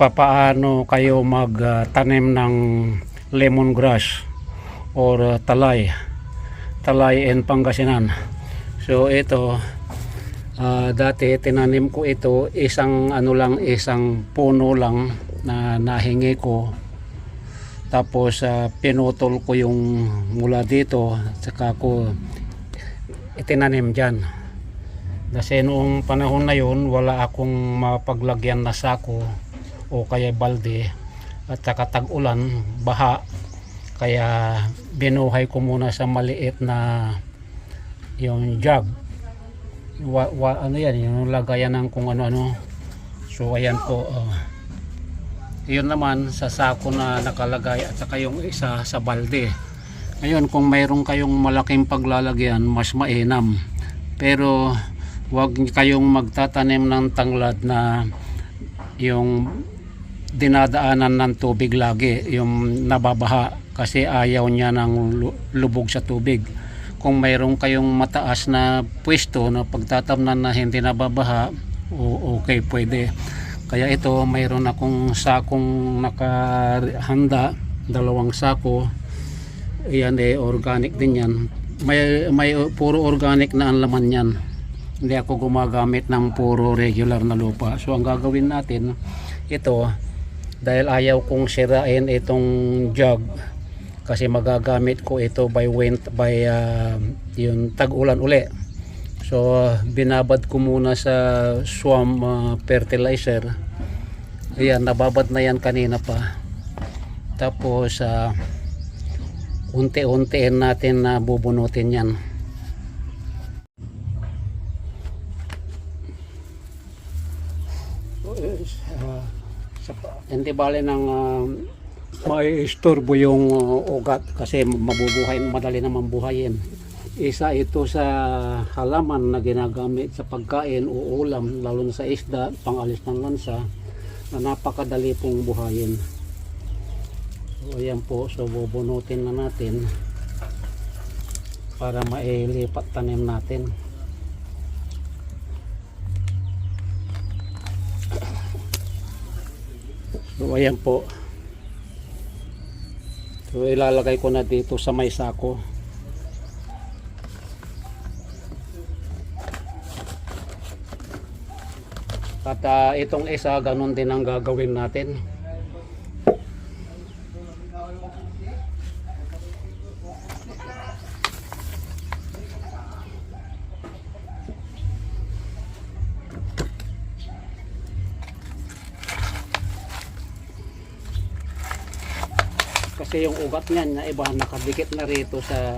papaano kayo magtanim ng lemongrass or talay in Pangasinan. So ito dati tinanim ko ito, isang isang puno lang na nahingi ko, tapos pinutol ko yung mula dito, saka ko itinanim dyan. Kasi noong panahon na yun wala akong mapaglagyan na sako o kaya balde, at saka tag-ulan, baha, kaya binuhay ko muna sa maliit na yung jug, ano yan, yung lagayan ng kung ano-ano. So ayan po, yun naman sa sako na nakalagay, at saka yung isa sa balde. Ngayon kung mayroon kayong malaking paglalagyan, mas mainam, pero huwag kayong magtatanim ng tanglad na yung dinadaanan ng tubig lagi, yung nababaha, kasi ayaw niya ng lubog sa tubig. Kung mayroon kayong mataas na pwesto na pagtatamnan na hindi nababaha, okay, pwede. Kaya ito, mayroon akong sakong nakahanda, 2 sako. Yan organic din yan. May puro organic na ang laman yan. Hindi ako gumagamit ng puro regular na lupa. So ang gagawin natin, ito, dahil ayaw kong sirain itong jug, kasi magagamit ko ito by yung tag-ulan uli. So binabad ko muna sa swamp fertilizer. Ayan, nababad na yan kanina pa. Tapos unti-untiin natin na bubunutin yan. Hindi bale ng may istorbo yung ugat, kasi madali naman buhayin. Isa ito sa halaman na ginagamit sa pagkain o ulam, lalo na sa isda, pangalis ng lansa, na napakadali pong buhayin. So ayan po, so bubunutin na natin para mailipat tanim natin. So ayan po, so ilalagay ko na dito sa may sako. At itong isa, ganun din ang gagawin natin. Kasi yung ugat niyan na iba nakadikit na rito sa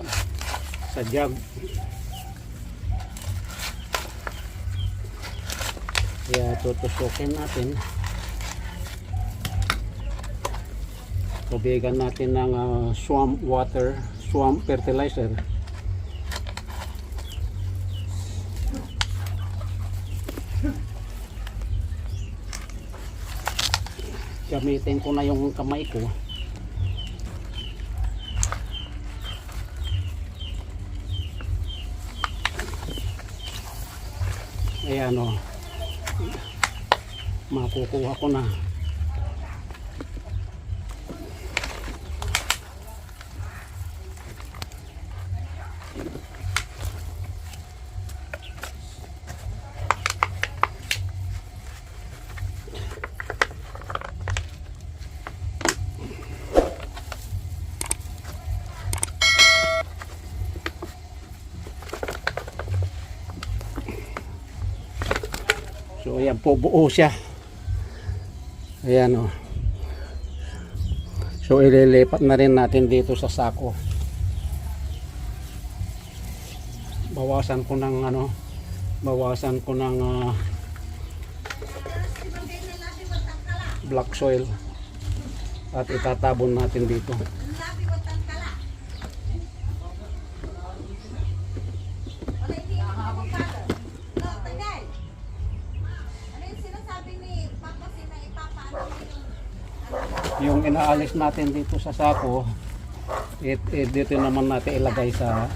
jug. Kaya tutusukin natin. Tubigan natin ng swamp fertilizer. Gamitin ko na yung kamay ko. Ayan o, makukuha ko na. So ayan po, buo siya. Ayan o. So ililipat na rin natin dito sa sako. Bawasan ko ng black soil at itatabon natin dito. Yung inaalis natin dito sa sako, dito naman natin ilagay sa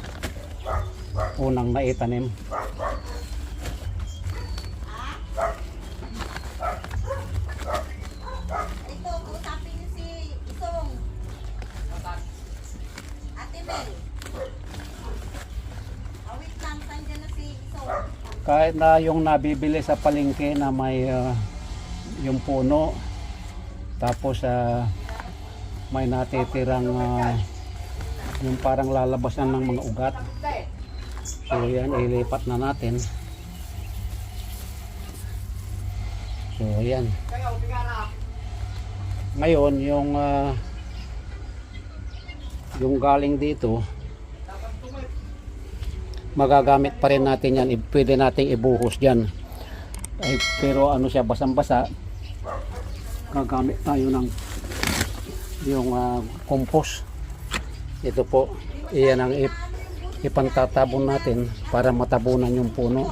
unang naitanim. Awit lang, tandyan na si Iso. Kahit na yung nabibili sa palengke na may yung puno, tapos may natitirang yung parang lalabasan ng mga ugat. So yan, ilipat na natin. So yan. Ngayon yung galing dito, magagamit pa rin natin yan. Pwede nating ibuhos dyan. Ay, pero ano siya, basang-basa, gagamit tayo ng yung compost. Ito po, iyan ang ipantatabon natin para matabunan yung puno.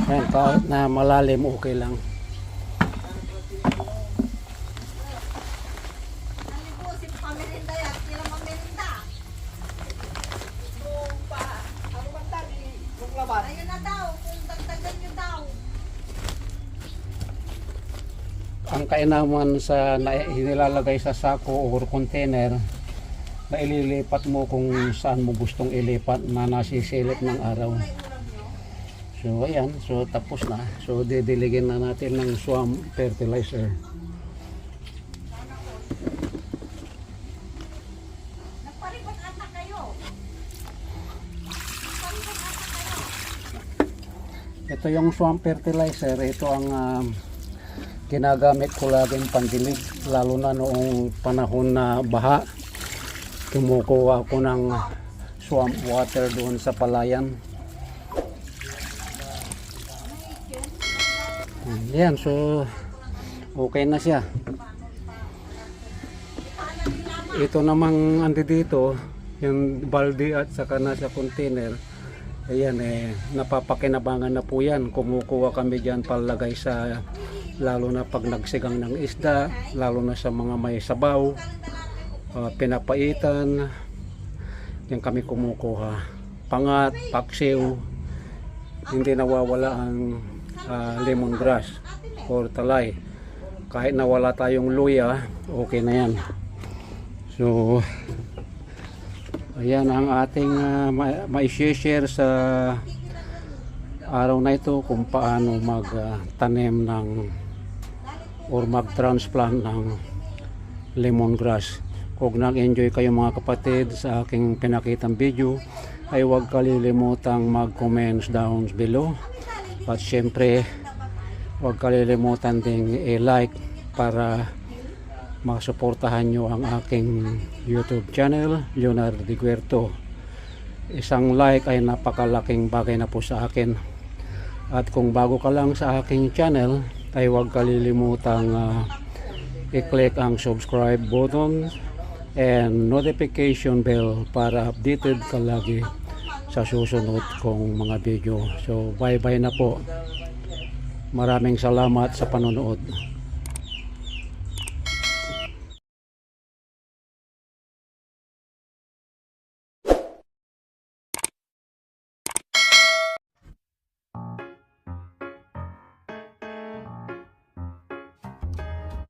Ayan, kahit na malalim, okay lang. Nalibusin pamirinda yan, sila mamirinda. Ayun na daw, kung dagdagan nyo daw. Ang kainaman sa nilalagay sa sako or container na ililipat mo kung saan mo gustong ilipat na nasisilip ng araw. So ayan, so tapos na. So didiligin na natin ng swamp fertilizer. Nagparibot ata kayo. Nagparibot ata kayo. Ito yung swamp fertilizer. Ito ang ginagamit ko laging pandilig, lalo na noong panahon na baha. Kumukuha ko ng swamp water doon sa palayan. Yan, so okay na siya. Ito namang andi dito, yung balde at saka nasa container. Ayan, napapakinabangan na po yan. Kumukuha kami dyan palagay sa, lalo na pag nagsigang ng isda, lalo na sa mga may sabaw, pinapaitan. Yan kami kumukuha. Pangat, paksiw, hindi nawawala ang lemongrass or talay. Kahit nawala tayong luya, okay na yan. So ayan ang ating ma-share sa araw na ito kung paano magtanim ng or mag-transplant ng lemongrass. Kung nag-enjoy kayo mga kapatid sa aking pinakitang video, ay huwag kalilimutang mag-comments down below. At syempre, huwag kalilimutan ding i-like para masuportahan nyo ang aking YouTube channel, Leonard De Guerto. Isang like ay napakalaking bagay na po sa akin. At kung bago ka lang sa aking channel, ay huwag kalilimutang i-click ang subscribe button and notification bell para updated ka lagi sa susunod kong mga video. So bye bye na po. Maraming salamat sa panonood.